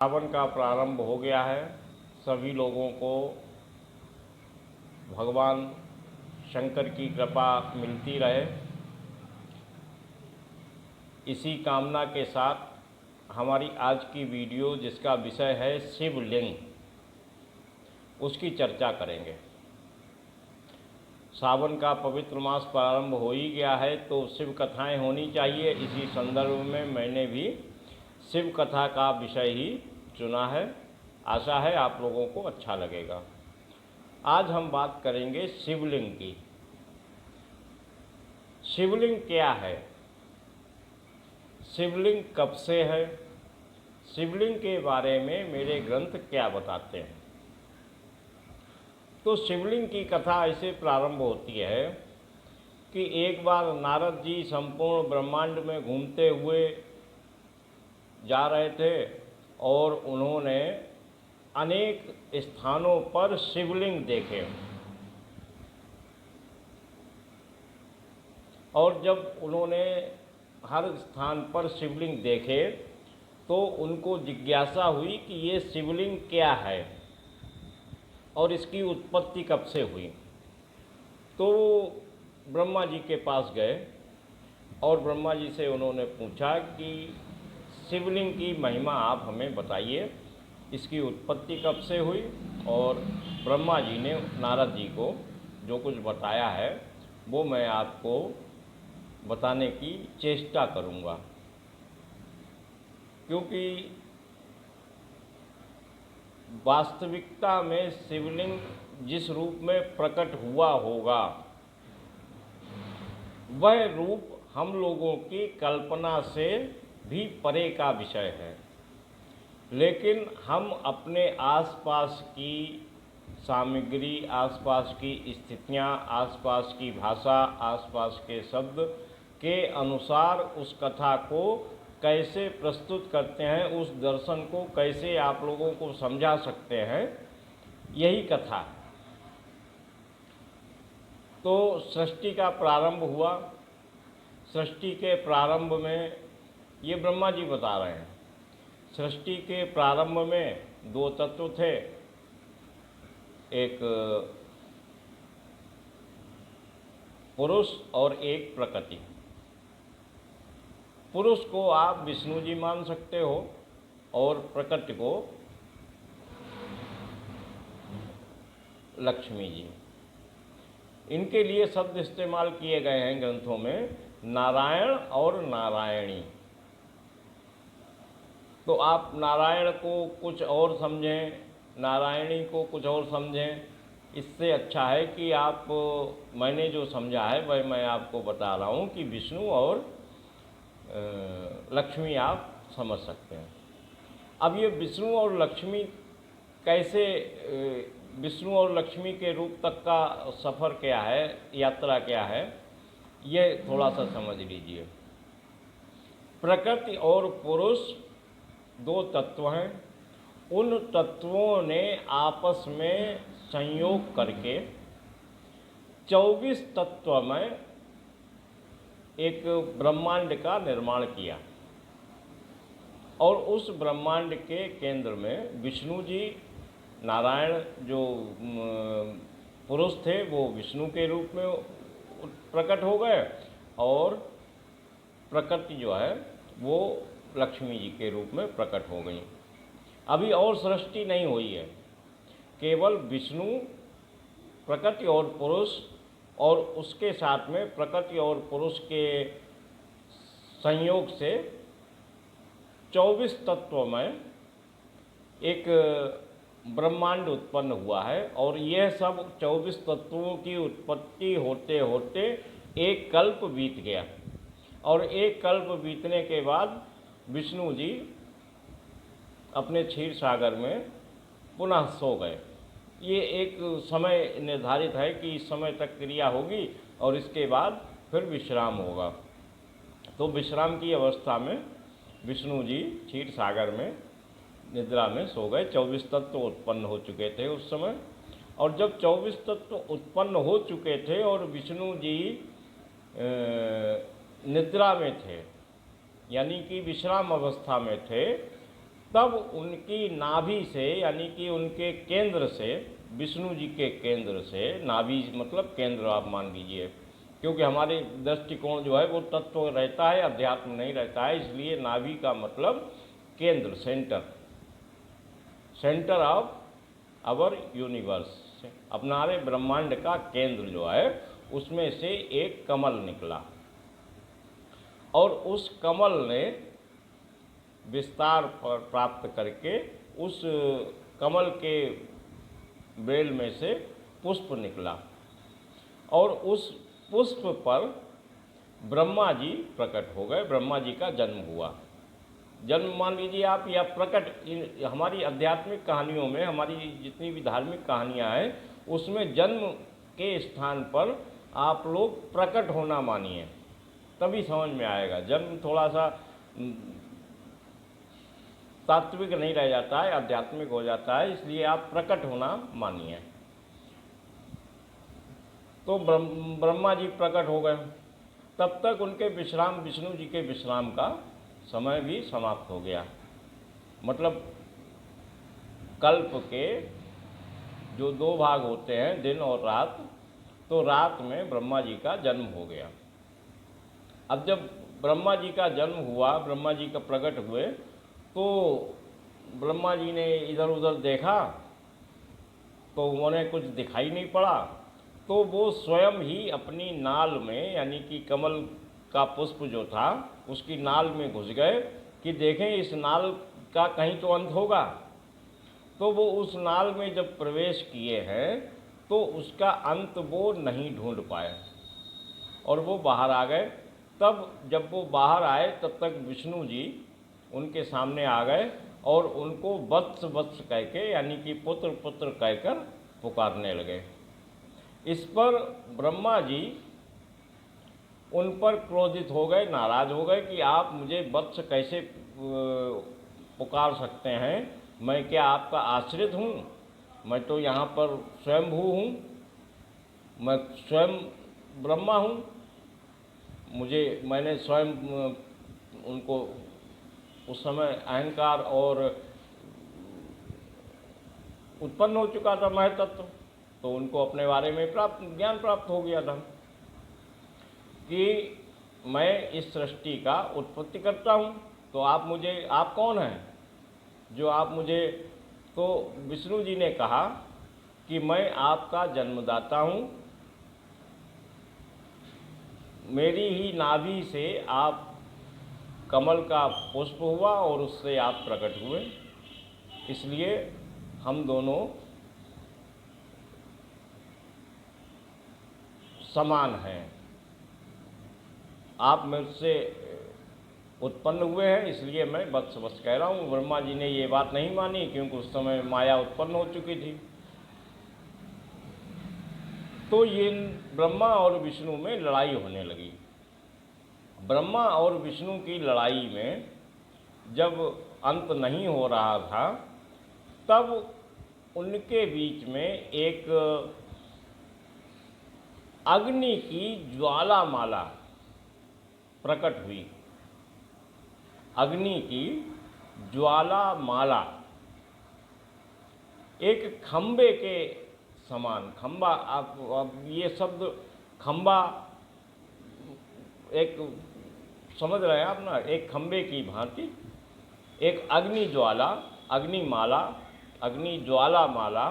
सावन का प्रारंभ हो गया है। सभी लोगों को भगवान शंकर की कृपा मिलती रहे, इसी कामना के साथ हमारी आज की वीडियो, जिसका विषय है शिवलिंग, उसकी चर्चा करेंगे। सावन का पवित्र मास प्रारंभ हो ही गया है, तो शिव कथाएँ होनी चाहिए। इसी संदर्भ में मैंने भी शिव कथा का विषय ही चुना है। आशा है आप लोगों को अच्छा लगेगा। आज हम बात करेंगे शिवलिंग की। शिवलिंग क्या है, शिवलिंग कब से है, शिवलिंग के बारे में मेरे ग्रंथ क्या बताते हैं। तो शिवलिंग की कथा ऐसे प्रारंभ होती है कि एक बार नारद जी संपूर्ण ब्रह्मांड में घूमते हुए जा रहे थे और उन्होंने अनेक स्थानों पर शिवलिंग देखे। और जब उन्होंने हर स्थान पर शिवलिंग देखे तो उनको जिज्ञासा हुई कि ये शिवलिंग क्या है और इसकी उत्पत्ति कब से हुई। तो ब्रह्मा जी के पास गए और ब्रह्मा जी से उन्होंने पूछा कि शिवलिंग की महिमा आप हमें बताइए, इसकी उत्पत्ति कब से हुई। और ब्रह्मा जी ने नारद जी को जो कुछ बताया है वो मैं आपको बताने की चेष्टा करूँगा, क्योंकि वास्तविकता में शिवलिंग जिस रूप में प्रकट हुआ होगा वह रूप हम लोगों की कल्पना से भी परे का विषय है। लेकिन हम अपने आसपास की सामग्री, आसपास की स्थितियाँ, आसपास की भाषा, आसपास के शब्द के अनुसार उस कथा को कैसे प्रस्तुत करते हैं, उस दर्शन को कैसे आप लोगों को समझा सकते हैं, यही कथा है। तो सृष्टि का प्रारंभ हुआ। सृष्टि के प्रारंभ में ये ब्रह्मा जी बता रहे हैं, सृष्टि के प्रारंभ में दो तत्व थे, एक पुरुष और एक प्रकृति। पुरुष को आप विष्णु जी मान सकते हो और प्रकृति को लक्ष्मी जी। इनके लिए शब्द इस्तेमाल किए गए हैं ग्रंथों में, नारायण और नारायणी। तो आप नारायण को कुछ और समझें, नारायणी को कुछ और समझें। इससे अच्छा है कि आप, मैंने जो समझा है वह मैं आपको बता रहा हूँ कि विष्णु और लक्ष्मी आप समझ सकते हैं। अब ये विष्णु और लक्ष्मी कैसे, विष्णु और लक्ष्मी के रूप तक का सफ़र क्या है, यात्रा क्या है, ये थोड़ा सा समझ लीजिए। प्रकृति और पुरुष दो तत्व हैं। उन तत्वों ने आपस में संयोग करके 24 तत्व में एक ब्रह्मांड का निर्माण किया। और उस ब्रह्मांड के केंद्र में विष्णु जी, नारायण जो पुरुष थे वो विष्णु के रूप में प्रकट हो गए और प्रकृति जो है वो लक्ष्मी जी के रूप में प्रकट हो गई। अभी और सृष्टि नहीं हुई है, केवल विष्णु, प्रकृति और पुरुष, और उसके साथ में प्रकृति और पुरुष के संयोग से 24 तत्व में एक ब्रह्मांड उत्पन्न हुआ है। और यह सब 24 तत्वों की उत्पत्ति होते होते एक कल्प बीत गया। और एक कल्प बीतने के बाद विष्णु जी अपने क्षीर सागर में पुनः सो गए। ये एक समय निर्धारित है कि इस समय तक क्रिया होगी और इसके बाद फिर विश्राम होगा। तो विश्राम की अवस्था में विष्णु जी क्षीर सागर में निद्रा में सो गए। 24 तत्व उत्पन्न हो चुके थे उस समय। और जब 24 तत्व उत्पन्न हो चुके थे और विष्णु जी निद्रा में थे, यानी कि विश्राम अवस्था में थे, तब उनकी नाभि से, यानी कि उनके केंद्र से, विष्णु जी के केंद्र से, नाभि मतलब केंद्र आप मान लीजिए, क्योंकि हमारे दृष्टिकोण जो है वो तत्व रहता है, अध्यात्म नहीं रहता है, इसलिए नाभि का मतलब केंद्र, centre, centre of our universe, अपनारे ब्रह्मांड का केंद्र जो है उसमें से एक कमल निकला, और उस कमल ने विस्तार प्राप्त करके उस कमल के बेल में से पुष्प निकला, और उस पुष्प पर ब्रह्मा जी प्रकट हो गए, ब्रह्मा जी का जन्म हुआ। जन्म मान लीजिए आप, या प्रकट, हमारी आध्यात्मिक कहानियों में, हमारी जितनी भी धार्मिक कहानियाँ हैं उसमें जन्म के स्थान पर आप लोग प्रकट होना मानिए, तभी समझ में आएगा। जन्म थोड़ा सा तात्विक नहीं रह जाता है, आध्यात्मिक हो जाता है, इसलिए आप प्रकट होना मानिए। तो ब्रह्मा जी प्रकट हो गए, तब तक उनके विश्राम, विष्णु जी के विश्राम का समय भी समाप्त हो गया। मतलब कल्प के जो 2 भाग होते हैं, दिन और रात, तो रात में ब्रह्मा जी का जन्म हो गया। अब जब ब्रह्मा जी का जन्म हुआ, ब्रह्मा जी का प्रकट हुए, तो ब्रह्मा जी ने इधर उधर देखा तो उन्हें कुछ दिखाई नहीं पड़ा, तो वो स्वयं ही अपनी नाल में, यानी कि कमल का पुष्प जो था उसकी नाल में घुस गए कि देखें इस नाल का कहीं तो अंत होगा। तो वो उस नाल में जब प्रवेश किए हैं तो उसका अंत वो नहीं ढूंढ पाए और वो बाहर आ गए। तब जब वो बाहर आए तब तक विष्णु जी उनके सामने आ गए और उनको वत्स वत्स कह के, यानी कि पुत्र पुत्र कहकर पुकारने लगे। इस पर ब्रह्मा जी उन पर क्रोधित हो गए, नाराज हो गए कि आप मुझे वत्स कैसे पुकार सकते हैं, मैं क्या आपका आश्रित हूँ? मैं तो यहाँ पर स्वयंभू हूँ, मैं स्वयं ब्रह्मा हूँ, मैंने स्वयं उनको उस समय अहंकार और उत्पन्न हो चुका था मह तत्व, तो उनको अपने बारे में ज्ञान प्राप्त हो गया था कि मैं इस सृष्टि का उत्पत्ति करता हूँ। तो आप कौन हैं जो आप मुझे? तो विष्णु जी ने कहा कि मैं आपका जन्मदाता हूँ, मेरी ही नाभि से आप कमल का पुष्प हुआ और उससे आप प्रकट हुए, इसलिए हम दोनों समान हैं। आप मुझसे उत्पन्न हुए हैं, इसलिए मैं वत्स वत्स कह रहा हूँ। ब्रह्मा जी ने ये बात नहीं मानी क्योंकि उस समय माया उत्पन्न हो चुकी थी। तो ये ब्रह्मा और विष्णु में लड़ाई होने लगी। ब्रह्मा और विष्णु की लड़ाई में जब अंत नहीं हो रहा था तब उनके बीच में एक अग्नि की ज्वालामाला प्रकट हुई। अग्नि की ज्वालामाला एक खंबे के समान, खंबा, आप ये शब्द खंबा एक समझ रहे हैं आप ना, एक खंबे की भांति एक अग्नि ज्वालामाला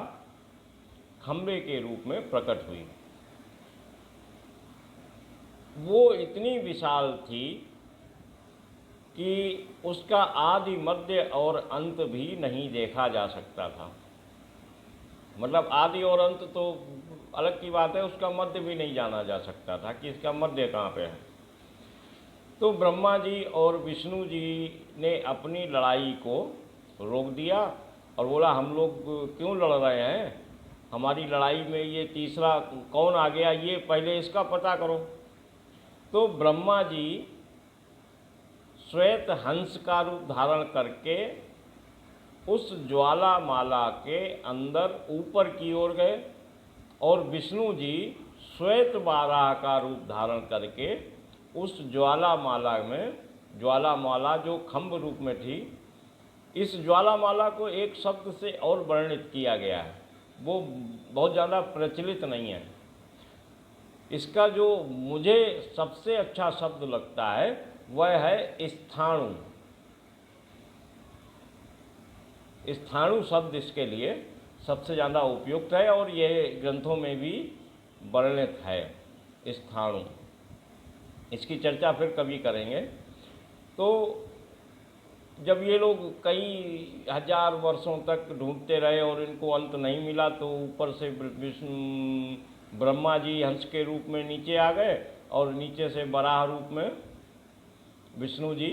खंबे के रूप में प्रकट हुई। वो इतनी विशाल थी कि उसका आदि मध्य और अंत भी नहीं देखा जा सकता था। मतलब आदि और अंत तो अलग की बात है, उसका मध्य भी नहीं जाना जा सकता था कि इसका मध्य कहाँ पे है। तो ब्रह्मा जी और विष्णु जी ने अपनी लड़ाई को रोक दिया और बोला हम लोग क्यों लड़ रहे हैं, हमारी लड़ाई में ये तीसरा कौन आ गया, ये पहले इसका पता करो। तो ब्रह्मा जी श्वेत हंस का रूप धारण करके उस ज्वालामाला के अंदर ऊपर की ओर गए और विष्णु जी श्वेत बाराह का रूप धारण करके उस ज्वालामाला जो खंभ रूप में थी इस ज्वालामाला को एक शब्द से और वर्णित किया गया है, वो बहुत ज़्यादा प्रचलित नहीं है। इसका जो मुझे सबसे अच्छा शब्द लगता है वह है स्थाणु। स्थाणु शब्द इसके लिए सबसे ज़्यादा उपयुक्त है और ये ग्रंथों में भी वर्णित है स्थाणु। इसकी चर्चा फिर कभी करेंगे। तो जब ये लोग कई हजार वर्षों तक ढूंढते रहे और इनको अंत नहीं मिला, तो ऊपर से विष्णु ब्रह्मा जी हंस के रूप में नीचे आ गए और नीचे से वराह रूप में विष्णु जी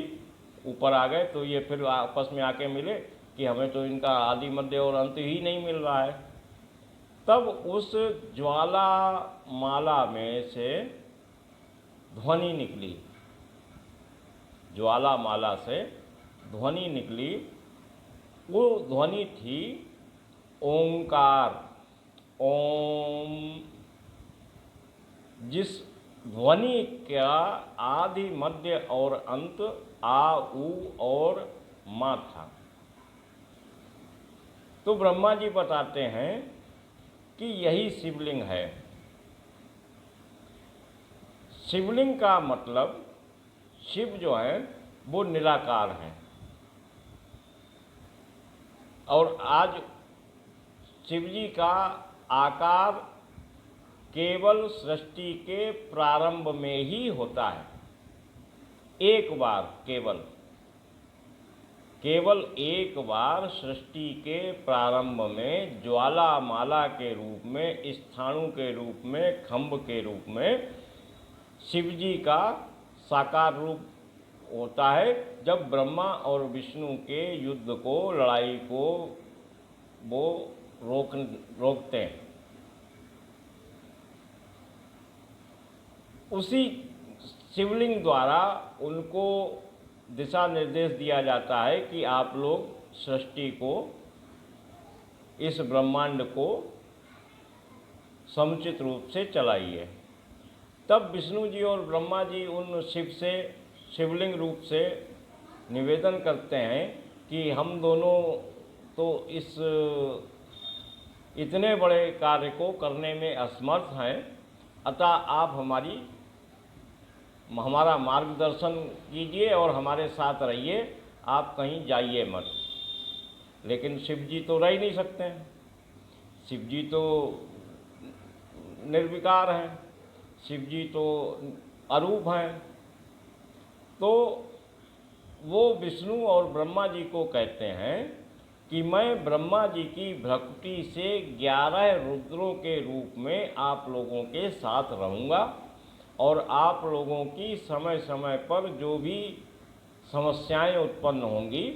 ऊपर आ गए। तो ये फिर आपस में आके मिले कि हमें तो इनका आदि मध्य और अंत ही नहीं मिल रहा है। तब उस ज्वाला माला में से ध्वनि निकली, ज्वाला माला से ध्वनि निकली। वो ध्वनि थी ओंकार, ओम। जिस ध्वनि का आदि मध्य और अंत आ, उ और मा था। तो ब्रह्मा जी बताते हैं कि यही शिवलिंग है। शिवलिंग का मतलब, शिव जो है वो निराकार है। और आज शिव जी का आकार केवल सृष्टि के प्रारंभ में ही होता है। एक बार, केवल एक बार सृष्टि के प्रारंभ में ज्वालामाला के रूप में, स्थाणु के रूप में, खंभ के रूप में शिव जी का साकार रूप होता है, जब ब्रह्मा और विष्णु के युद्ध को, लड़ाई को वो रोकते हैं। उसी शिवलिंग द्वारा उनको दिशा निर्देश दिया जाता है कि आप लोग सृष्टि को, इस ब्रह्मांड को समुचित रूप से चलाइए। तब विष्णु जी और ब्रह्मा जी उन शिव से, शिवलिंग रूप से निवेदन करते हैं कि हम दोनों तो इस इतने बड़े कार्य को करने में असमर्थ हैं, अतः आप हमारा मार्गदर्शन कीजिए और हमारे साथ रहिए, आप कहीं जाइए मत। लेकिन शिव जी तो रह ही नहीं सकते हैं, शिव जी तो निर्विकार हैं, शिव जी तो अरूप हैं। तो वो विष्णु और ब्रह्मा जी को कहते हैं कि मैं ब्रह्मा जी की भक्ति से 11 रुद्रों के रूप में आप लोगों के साथ रहूँगा और आप लोगों की समय समय पर जो भी समस्याएं उत्पन्न होंगी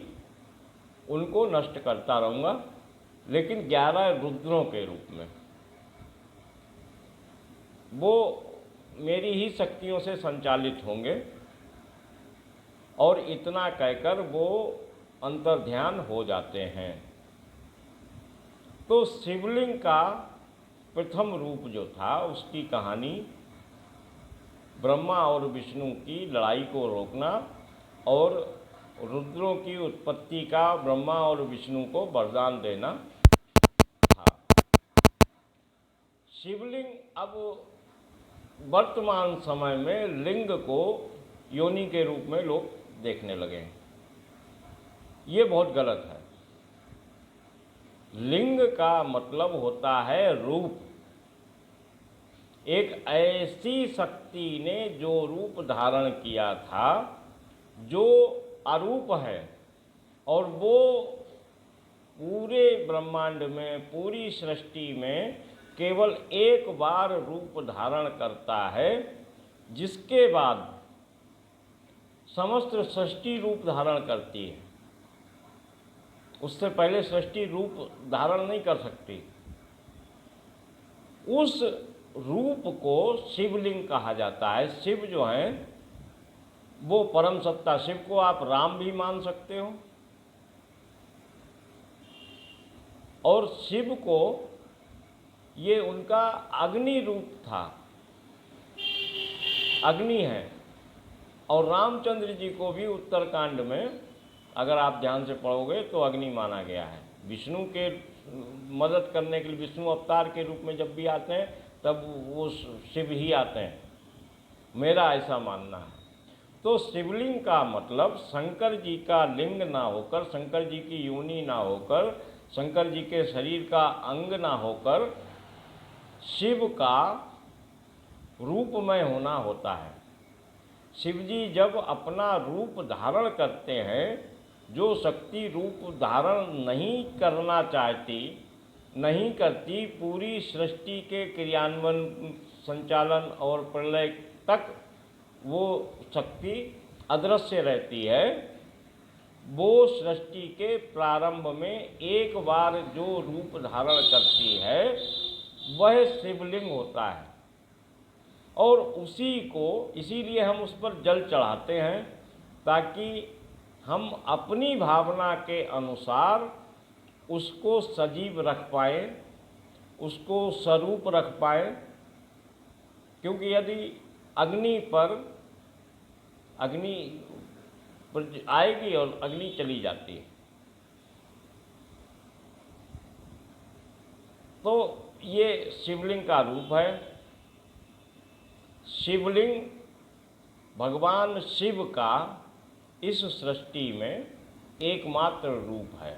उनको नष्ट करता रहूँगा, लेकिन 11 रुद्रों के रूप में। वो मेरी ही शक्तियों से संचालित होंगे। और इतना कहकर वो अंतर्ध्यान हो जाते हैं। तो शिवलिंग का प्रथम रूप जो था, उसकी कहानी ब्रह्मा और विष्णु की लड़ाई को रोकना और रुद्रों की उत्पत्ति का ब्रह्मा और विष्णु को वरदान देना था। शिवलिंग अब वर्तमान समय में लिंग को योनि के रूप में लोग देखने लगे हैं। ये बहुत गलत है। लिंग का मतलब होता है रूप। एक ऐसी शक्ति ने जो रूप धारण किया था, जो अरूप है, और वो पूरे ब्रह्मांड में, पूरी सृष्टि में केवल एक बार रूप धारण करता है, जिसके बाद समस्त सृष्टि रूप धारण करती है। उससे पहले सृष्टि रूप धारण नहीं कर सकती। उस रूप को शिवलिंग कहा जाता है। शिव जो है वो परम सत्ता, शिव को आप राम भी मान सकते हो, और शिव को ये उनका अग्नि रूप था, अग्नि है। और रामचंद्र जी को भी उत्तरकांड में अगर आप ध्यान से पढ़ोगे तो अग्नि माना गया है। विष्णु के मदद करने के लिए विष्णु अवतार के रूप में जब भी आते हैं तब वो शिव ही आते हैं, मेरा ऐसा मानना है। तो शिवलिंग का मतलब शंकर जी का लिंग ना होकर, शंकर जी की योनि ना होकर, शंकर जी के शरीर का अंग ना होकर शिव का रूपमय होना होता है। शिव जी जब अपना रूप धारण करते हैं, जो शक्ति रूप धारण नहीं करना चाहती, नहीं करती, पूरी सृष्टि के क्रियान्वयन, संचालन और प्रलय तक वो शक्ति अदृश्य रहती है, वो सृष्टि के प्रारंभ में एक बार जो रूप धारण करती है वह शिवलिंग होता है। और उसी को, इसीलिए हम उस पर जल चढ़ाते हैं, ताकि हम अपनी भावना के अनुसार उसको सजीव रख पाए, उसको स्वरूप रख पाए। क्योंकि यदि अग्नि आएगी और अग्नि चली जाती है, तो ये शिवलिंग का रूप है। शिवलिंग भगवान शिव का इस सृष्टि में एकमात्र रूप है,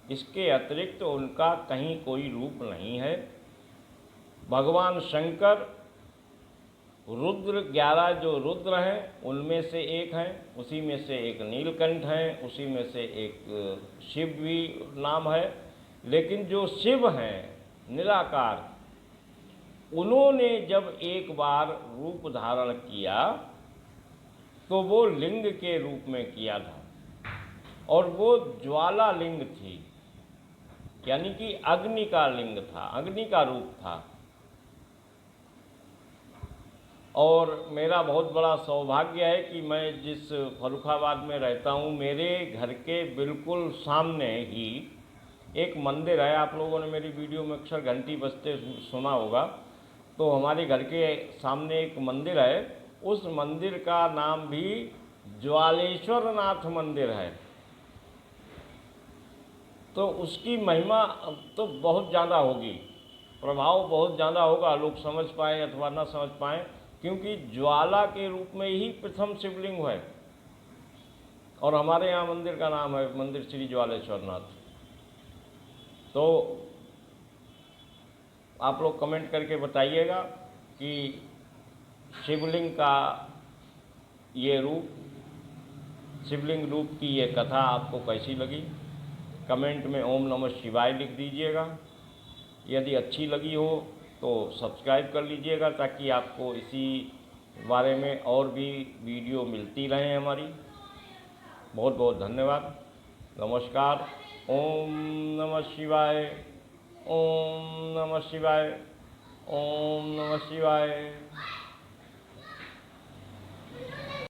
इसके अतिरिक्त उनका कहीं कोई रूप नहीं है। भगवान शंकर रुद्र 11 जो रुद्र हैं उनमें से एक हैं, उसी में से एक नीलकंठ हैं, उसी में से एक शिव भी नाम है। लेकिन जो शिव हैं निराकार, उन्होंने जब एक बार रूप धारण किया तो वो लिंग के रूप में किया था, और वो ज्वाला लिंग थी, यानी कि अग्नि का लिंग था, अग्नि का रूप था। और मेरा बहुत बड़ा सौभाग्य है कि मैं जिस फर्रुखाबाद में रहता हूँ, मेरे घर के बिल्कुल सामने ही एक मंदिर है। आप लोगों ने मेरी वीडियो में अक्सर घंटी बजते सुना होगा। तो हमारे घर के सामने एक मंदिर है, उस मंदिर का नाम भी ज्वालेश्वर नाथ मंदिर है। तो उसकी महिमा तो बहुत ज़्यादा होगी, प्रभाव बहुत ज़्यादा होगा, लोग समझ पाएँ अथवा ना समझ पाएँ, क्योंकि ज्वाला के रूप में ही प्रथम शिवलिंग है। और हमारे यहाँ मंदिर का नाम है मंदिर श्री ज्वालेश्वर नाथ। तो आप लोग कमेंट करके बताइएगा कि शिवलिंग का ये रूप, शिवलिंग रूप की ये कथा आपको कैसी लगी। कमेंट में ओम नमः शिवाय लिख दीजिएगा। यदि अच्छी लगी हो तो सब्सक्राइब कर लीजिएगा, ताकि आपको इसी बारे में और भी वीडियो मिलती रहें हमारी। बहुत बहुत धन्यवाद। नमस्कार। ओम नमः शिवाय, ओम नमः शिवाय, ओम नमः शिवाय।